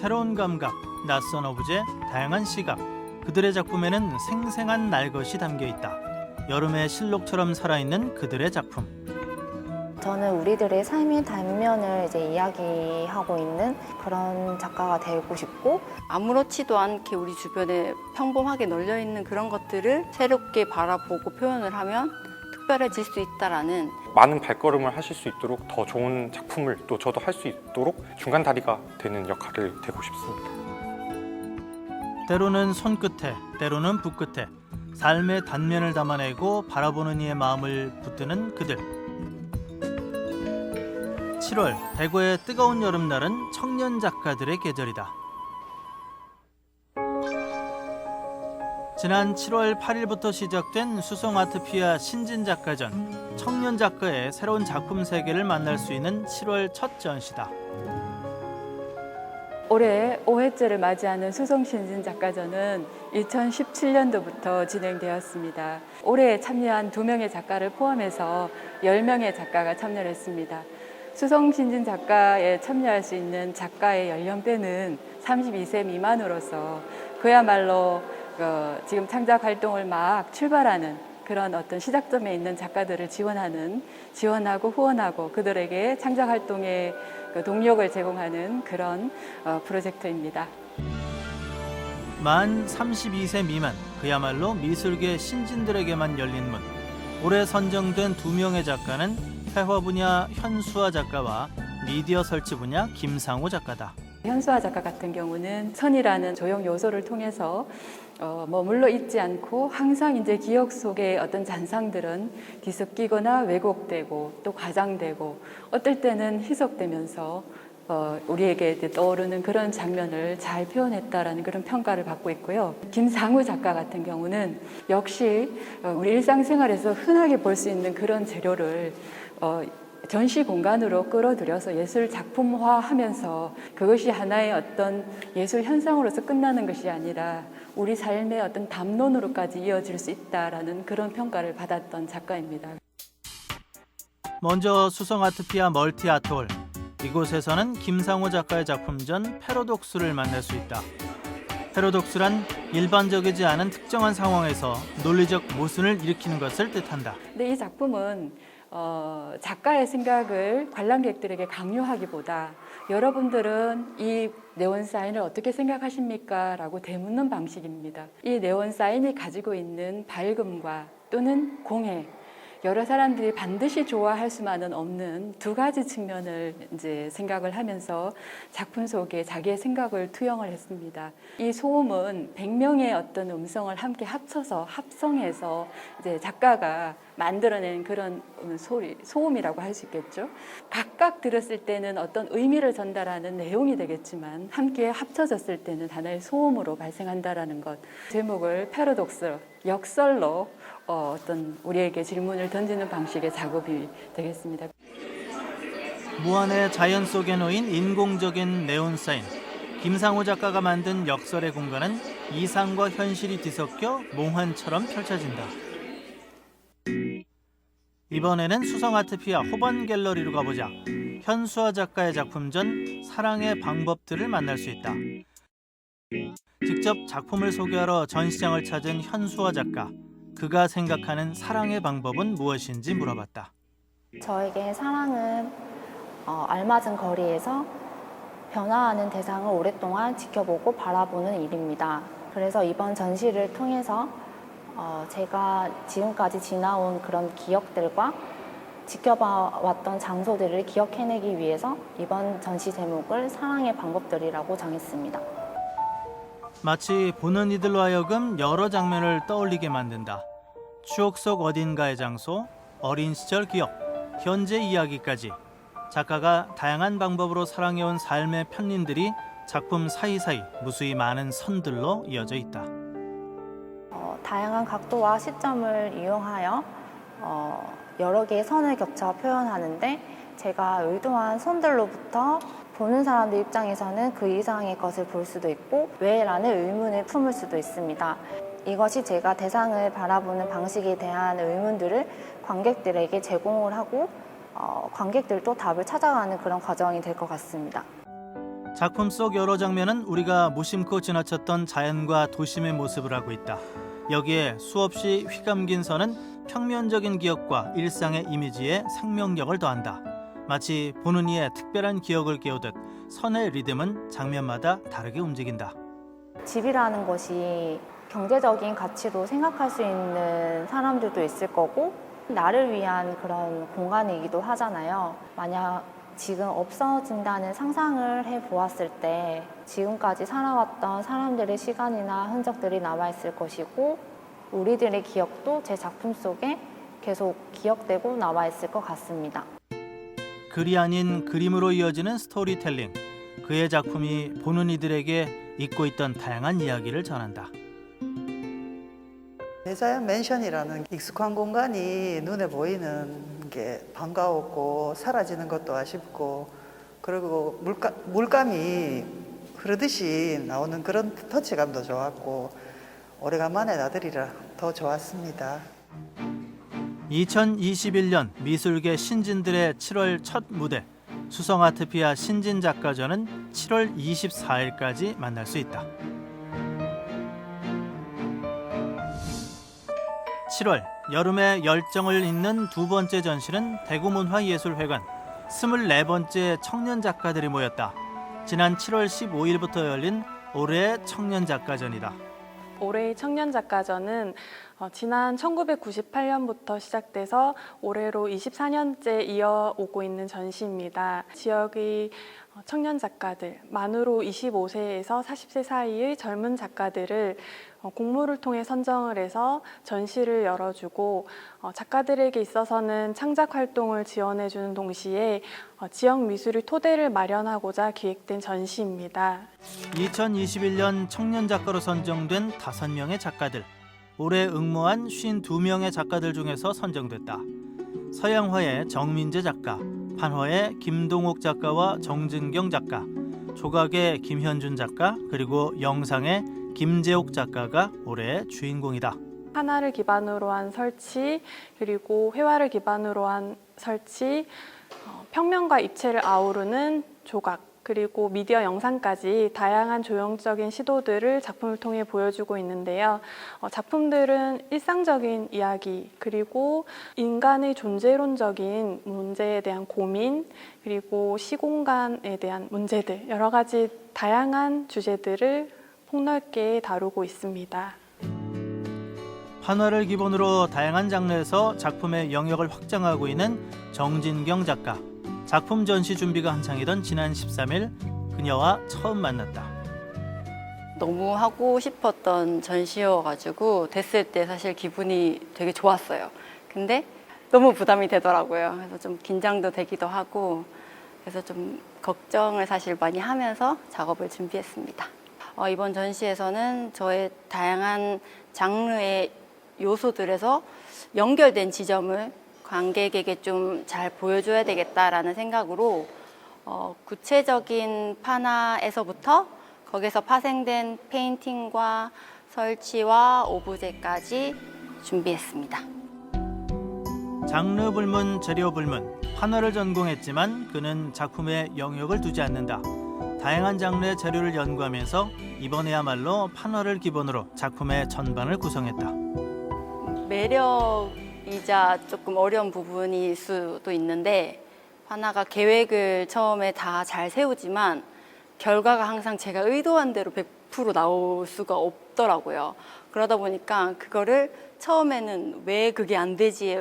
새로운 감각, 낯선 어부제, 다양한 시각, 그들의 작품에는 생생한 날것이 담겨 있다. 여름의 실록처럼 살아있는 그들의 작품. 저는 우리들의 삶의 단면을 이제 이야기하고 있는 그런 작가가 되고 싶고, 아무렇지도 않게 우리 주변에 평범하게 널려 있는 그런 것들을 새롭게 바라보고 표현을 하면 특별해질 수 있다라는 많은 발걸음을 하실 수 있도록 더 좋은 작품을 또 저도 할 수 있도록 중간 다리가 되는 역할을 되고 싶습니다. 때로는 손끝에, 때로는 붓끝에 삶의 단면을 담아내고 바라보는 이의 마음을 붙드는 그들. 7월, 대구의 뜨거운 여름날은 청년 작가들의 계절이다. 지난 7월 8일부터 시작된 수성아트피아 신진작가전, 청년 작가의 새로운 작품 세계를 만날 수 있는 7월 첫 전시다. 올해 5회째를 맞이하는 수성신진작가전은 2017년도부터 진행되었습니다. 올해 참여한 2명의 작가를 포함해서 10명의 작가가 참여를 했습니다. 수성신진작가에 참여할 수 있는 작가의 연령대는 32세 미만으로서 그야말로 지금 창작 활동을 막 출발하는 그런 어떤 시작점에 있는 작가들을 지원하고 후원하고 그들에게 창작 활동의 동력을 제공하는 그런 프로젝트입니다. 만 32세 미만, 그야말로 미술계 신진들에게만 열린 문. 올해 선정된 2명의 작가는 회화 분야 현수아 작가와 미디어 설치 분야 김상우 작가다. 현수아 작가 같은 경우는 선이라는 조형 요소를 통해서 머물러 있지 않고 항상 이제 기억 속의 어떤 잔상들은 뒤섞이거나 왜곡되고 또 과장되고 어떨 때는 희석되면서 우리에게 떠오르는 그런 장면을 잘 표현했다라는 그런 평가를 받고 있고요. 김상우 작가 같은 경우는 역시 우리 일상생활에서 흔하게 볼 수 있는 그런 재료를 전시 공간으로 끌어들여서 예술 작품화하면서 그것이 하나의 어떤 예술 현상으로서 끝나는 것이 아니라 우리 삶의 어떤 담론으로까지 이어질 수 있다라는 그런 평가를 받았던 작가입니다. 먼저 수성아트피아 멀티아트홀. 이곳에서는 김상우 작가의 작품전 패러독스를 만날 수 있다. 패러독스란 일반적이지 않은 특정한 상황에서 논리적 모순을 일으키는 것을 뜻한다. 근데 이 작품은 작가의 생각을 관람객들에게 강요하기보다 여러분들은 이 네온 사인을 어떻게 생각하십니까? 라고 되묻는 방식입니다. 이 네온 사인이 가지고 있는 밝음과 또는 공해, 여러 사람들이 반드시 좋아할 수만은 없는 2가지 측면을 이제 생각을 하면서 작품 속에 자기의 생각을 투영을 했습니다. 이 소음은 100명의 어떤 음성을 함께 합성해서 이제 작가가 만들어낸 그런 소음이라고 할 수 있겠죠. 각각 들었을 때는 어떤 의미를 전달하는 내용이 되겠지만 함께 합쳐졌을 때는 하나의 소음으로 발생한다라는 것. 제목을 패러독스, 역설로 어떤 우리에게 질문을 던지는 방식의 작업이 되겠습니다. 무한의 자연 속에 놓인 인공적인 네온사인. 김상우 작가가 만든 역설의 공간은 이상과 현실이 뒤섞여 몽환처럼 펼쳐진다. 이번에는 수성아트피아 호반 갤러리로 가보자. 현수아 작가의 작품전 사랑의 방법들을 만날 수 있다. 직접 작품을 소개하러 전시장을 찾은 현수아 작가. 그가 생각하는 사랑의 방법은 무엇인지 물어봤다. 저에게 사랑은 알맞은 거리에서 변화하는 대상을 오랫동안 지켜보고 바라보는 일입니다. 그래서 이번 전시를 통해서 제가 지금까지 지나온 그런 기억들과 지켜봐왔던 장소들을 기억해내기 위해서 이번 전시 제목을 사랑의 방법들이라고 정했습니다. 마치 보는 이들로 하여금 여러 장면을 떠올리게 만든다. 추억 속 어딘가의 장소, 어린 시절 기억, 현재 이야기까지 작가가 다양한 방법으로 사랑해온 삶의 편린들이 작품 사이사이 무수히 많은 선들로 이어져 있다. 다양한 각도와 시점을 이용하여 여러 개의 선을 겹쳐 표현하는데 제가 의도한 선들로부터 보는 사람들 입장에서는 그 이상의 것을 볼 수도 있고 왜? 라는 의문을 품을 수도 있습니다. 이것이 제가 대상을 바라보는 방식에 대한 의문들을 관객들에게 제공을 하고 관객들도 답을 찾아가는 그런 과정이 될 것 같습니다. 작품 속 여러 장면은 우리가 무심코 지나쳤던 자연과 도심의 모습을 하고 있다. 여기에 수없이 휘감긴 선은 평면적인 기억과 일상의 이미지에 생명력을 더한다. 마치 보는 이의 특별한 기억을 깨우듯 선의 리듬은 장면마다 다르게 움직인다. 집이라는 것이 경제적인 가치로 생각할 수 있는 사람들도 있을 거고 나를 위한 그런 공간이기도 하잖아요. 만약 지금 없어진다는 상상을 해보았을 때 지금까지 살아왔던 사람들의 시간이나 흔적들이 남아있을 것이고 우리들의 기억도 제 작품 속에 계속 기억되고 남아있을 것 같습니다. 글이 아닌 그림으로 이어지는 스토리텔링. 그의 작품이 보는 이들에게 잊고 있던 다양한 이야기를 전한다. 대자연 맨션이라는 익숙한 공간이 눈에 보이는 게 반가웠고 사라지는 것도 아쉽고 그리고 물감이 흐르듯이 나오는 그런 터치감도 좋았고 오래간만에 나들이라 더 좋았습니다. 2021년 미술계 신진들의 7월 첫 무대 수성아트피아 신진작가전은 7월 24일까지 만날 수 있다. 7월 여름의 열정을 잇는 두 번째 전시는 대구문화예술회관 24번째 청년 작가들이 모였다. 지난 7월 15일부터 열린 올해의 청년작가전이다. 올해의 청년작가전은 지난 1998년부터 시작돼서 올해로 24년째 이어오고 있는 전시입니다. 지역의 청년 작가들, 만으로 25세에서 40세 사이의 젊은 작가들을 공모를 통해 선정을 해서 전시를 열어주고 작가들에게 있어서는 창작 활동을 지원해주는 동시에 지역 미술의 토대를 마련하고자 기획된 전시입니다. 2021년 청년 작가로 선정된 5명의 작가들. 올해 응모한 52명의 작가들 중에서 선정됐다. 서양화의 정민재 작가, 판화의 김동옥 작가와 정진경 작가, 조각의 김현준 작가, 그리고 영상의 김재옥 작가가 올해의 주인공이다. 하나를 기반으로 한 설치, 그리고 회화를 기반으로 한 설치, 평면과 입체를 아우르는 조각, 그리고 미디어 영상까지 다양한 조형적인 시도들을 작품을 통해 보여주고 있는데요. 작품들은 일상적인 이야기, 그리고 인간의 존재론적인 문제에 대한 고민, 그리고 시공간에 대한 문제들, 여러 가지 다양한 주제들을 폭넓게 다루고 있습니다. 판화를 기본으로 다양한 장르에서 작품의 영역을 확장하고 있는 정진경 작가. 작품 전시 준비가 한창이던 지난 13일 그녀와 처음 만났다. 너무 하고 싶었던 전시여가지고 됐을 때 사실 기분이 되게 좋았어요. 근데 너무 부담이 되더라고요. 그래서 좀 긴장도 되기도 하고 그래서 좀 걱정을 사실 많이 하면서 작업을 준비했습니다. 이번 전시에서는 저의 다양한 장르의 요소들에서 연결된 지점을 관객에게 좀 잘 보여줘야 되겠다라는 생각으로 구체적인 판화에서부터 거기서 파생된 페인팅과 설치와 오브제까지 준비했습니다. 장르 불문, 재료 불문, 판화를 전공했지만 그는 작품에 영역을 두지 않는다. 다양한 장르의 재료를 연구하면서 이번에야말로 판화를 기본으로 작품의 전반을 구성했다. 매력이자 조금 어려운 부분일 수도 있는데 판화가 계획을 처음에 다 잘 세우지만 결과가 항상 제가 의도한 대로 100% 나올 수가 없더라고요. 그러다 보니까 그거를 처음에는 왜 그게 안 되지의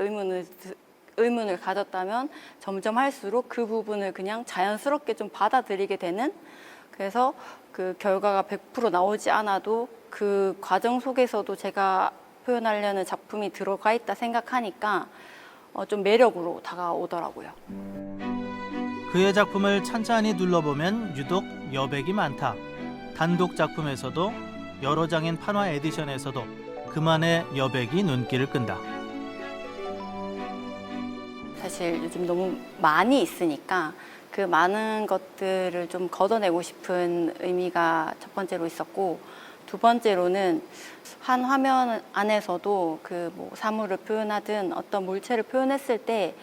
의문을 가졌다면 점점 할수록 그 부분을 그냥 자연스럽게 좀 받아들이게 되는, 그래서 그 결과가 100% 나오지 않아도 그 과정 속에서도 제가 표현하려는 작품이 들어가 있다 생각하니까 좀 매력으로 다가오더라고요. 그의 작품을 찬찬히 둘러보면 유독 여백이 많다. 단독 작품에서도 여러 장인 판화 에디션에서도 그만의 여백이 눈길을 끈다. 사실 요즘 너무 많이 있으니까 그 많은 것들을 좀 걷어내고 싶은 의미가 첫 번째로 있었고, 두 번째로는 한 화면 안에서도 그 뭐 사물을 표현하든 어떤 물체를 표현했을 때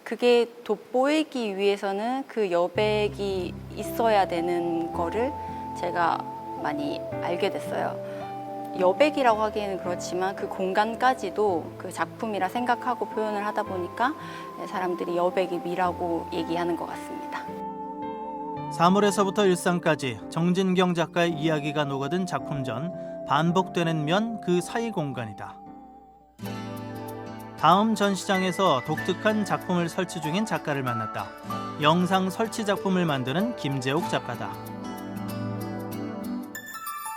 그게 돋보이기 위해서는 그 여백이 있어야 되는 거를 제가 많이 알게 됐어요. 여백이라고 하기에는 그렇지만 그 공간까지도 그 작품이라 생각하고 표현을 하다 보니까 사람들이 여백의 미라고 얘기하는 것 같습니다. 사물에서부터 일상까지 정진경 작가의 이야기가 녹아든 작품 전 반복되는 면 그 사이 공간이다. 다음 전시장에서 독특한 작품을 설치 중인 작가를 만났다. 영상 설치 작품을 만드는 김재옥 작가다.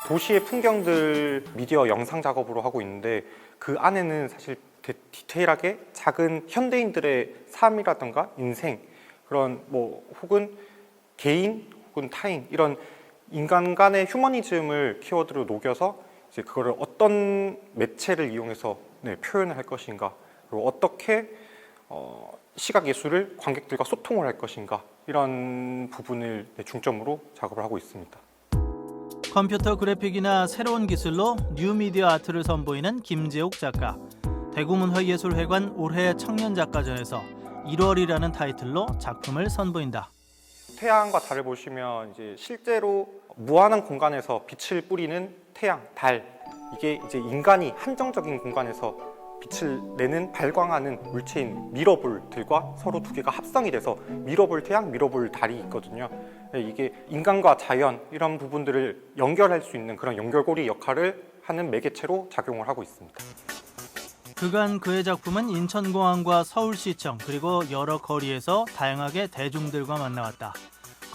도시의 풍경들 미디어 영상 작업으로 하고 있는데 그 안에는 사실 디테일하게 작은 현대인들의 삶이라든가 인생 그런 뭐 혹은 개인 혹은 타인 이런 인간 간의 휴머니즘을 키워드로 녹여서 이제 그거를 어떤 매체를 이용해서 표현을 할 것인가 그리고 어떻게 시각 예술을 관객들과 소통을 할 것인가 이런 부분을 중점으로 작업을 하고 있습니다. 컴퓨터 그래픽이나 새로운 기술로 뉴미디어 아트를 선보이는 김재옥 작가. 대구문화예술회관 올해 청년작가전에서 1월이라는 타이틀로 작품을 선보인다. 태양과 달을 보시면 이제 실제로 무한한 공간에서 빛을 뿌리는 태양, 달 이게 이제 인간이 한정적인 공간에서 빛을 내는 발광하는 물체인 미러볼들과 서로 두 개가 합성이 돼서 미러볼 태양, 미러볼 달이 있거든요. 이게 인간과 자연 이런 부분들을 연결할 수 있는 그런 연결고리 역할을 하는 매개체로 작용을 하고 있습니다. 그간 그의 작품은 인천공항과 서울시청 그리고 여러 거리에서 다양하게 대중들과 만나왔다.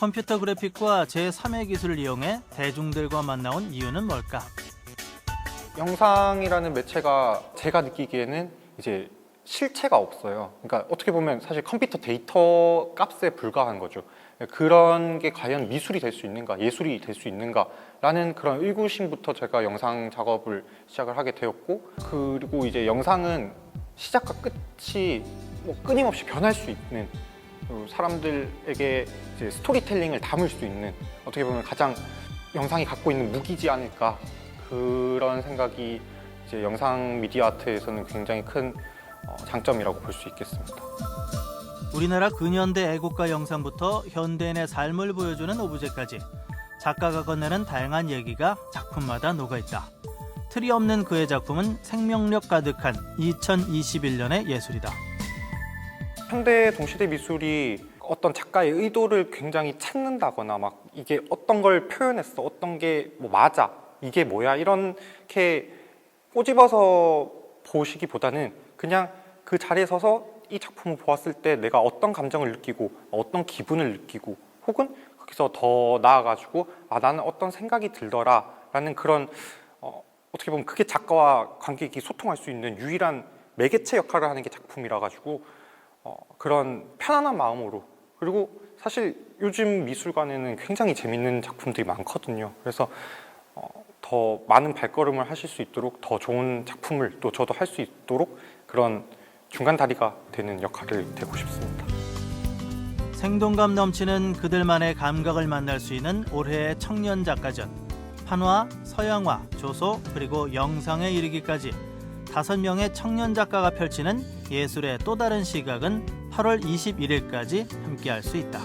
컴퓨터 그래픽과 제3의 기술을 이용해 대중들과 만나온 이유는 뭘까? 영상이라는 매체가 제가 느끼기에는 이제 실체가 없어요. 그러니까 어떻게 보면 사실 컴퓨터 데이터 값에 불과한 거죠. 그런 게 과연 미술이 될 수 있는가, 예술이 될 수 있는가라는 그런 의구심부터 제가 영상 작업을 시작을 하게 되었고, 그리고 이제 영상은 시작과 끝이 뭐 끊임없이 변할 수 있는, 사람들에게 이제 스토리텔링을 담을 수 있는, 어떻게 보면 가장 영상이 갖고 있는 무기지 않을까, 그런 생각이 이제 영상 미디어 아트에서는 굉장히 큰 장점이라고 볼 수 있겠습니다. 우리나라 근현대 애국가 영상부터 현대인의 삶을 보여주는 오브제까지 작가가 건네는 다양한 얘기가 작품마다 녹아있다. 틀이 없는 그의 작품은 생명력 가득한 2021년의 예술이다. 현대 동시대 미술이 어떤 작가의 의도를 굉장히 찾는다거나 막 이게 어떤 걸 표현했어, 어떤 게 뭐 맞아, 이게 뭐야 이렇게 꼬집어서 보시기보다는 그냥 그 자리에 서서 이 작품을 보았을 때 내가 어떤 감정을 느끼고 어떤 기분을 느끼고 혹은 거기서 더 나아가지고 나는 어떤 생각이 들더라 라는 그런 어떻게 보면 그게 작가와 관객이 소통할 수 있는 유일한 매개체 역할을 하는 게 작품이라 가지고 그런 편안한 마음으로, 그리고 사실 요즘 미술관에는 굉장히 재밌는 작품들이 많거든요. 그래서 더 많은 발걸음을 하실 수 있도록 더 좋은 작품을 또 저도 할 수 있도록 그런 중간 다리가 되는 역할을 되고 싶습니다. 생동감 넘치는 그들만의 감각을 만날 수 있는 올해의 청년작가전. 판화, 서양화, 조소, 그리고 영상에 이르기까지 5명의 청년작가가 펼치는 예술의 또 다른 시각은 8월 21일까지 함께할 수 있다.